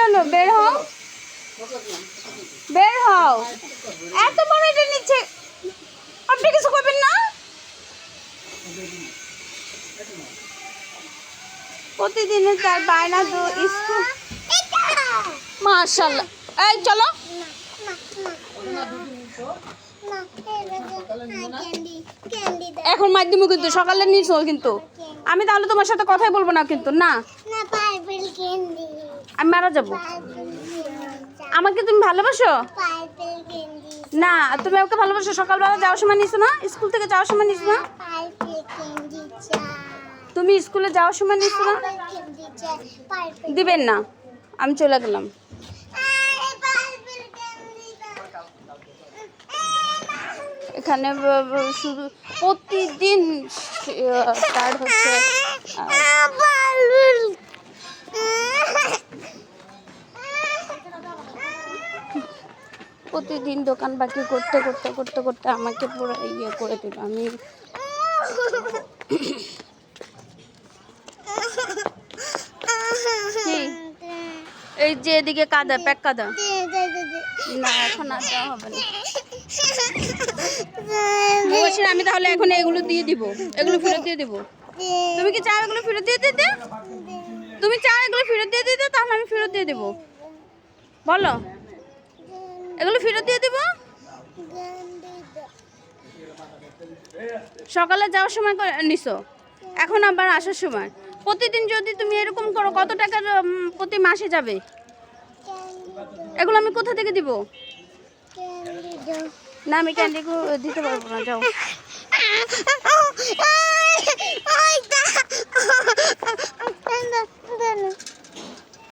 হলো বের হও, বের হও। এত বড় এটা নিচ্ছে, আপনি কিছু করবেন না? প্রতিদিনের তার বায়না তো স্কুল। মাশাআল্লাহ, এই চলো। এখন মাধ্যম কিন্তু সকালে নিয়েছো কিন্তু আমি তাহলে তোমার সাথে কথাই বলবো না কিন্তু। না আমি মারা যাবো। আমাকে তুমি ভালোবাসো না? তুমি ওকে ভালোবাসো? সকালবেলা যাওয়ার সময় নিছো না? স্কুল থেকে যাওয়ার সময় নিছো না? তুমি স্কুলে যাওয়ার সময় নিছো না? দিবেন না, আমি চলে গেলাম। এখানে শুধু প্রতিদিন স্টার্ট হচ্ছে। প্রতিদিন দোকান বাকি করতে করতে করতে করতে আমাকে পুরো ইয়ে করে দিল। আমি এই যে এদিকে কাদা, প্যাক কাদা। না এখন আর দেওয়া হবে না। আমি তাহলে এখন এগুলো দিয়ে দিব, এগুলো ফেরত দিয়ে দিব। তুমি কি চাও এগুলো ফেরত দিয়ে দিতে? তুমি চাও এগুলো ফেরত দিয়ে দিতে? তাহলে আমি ফেরত দিয়ে দেবো। বলো, এগুলো ফেরত দিয়ে দিব। সকালে যাওয়ার সময় নিছো, এখন আবার আসার সময়। প্রতিদিন যদি তুমি এরকম করো কত টাকার প্রতি মাসে যাবে? এগুলো আমি কোথা থেকে দিব? না আমি ক্যান্ডি দিতে পারবো না, যাও।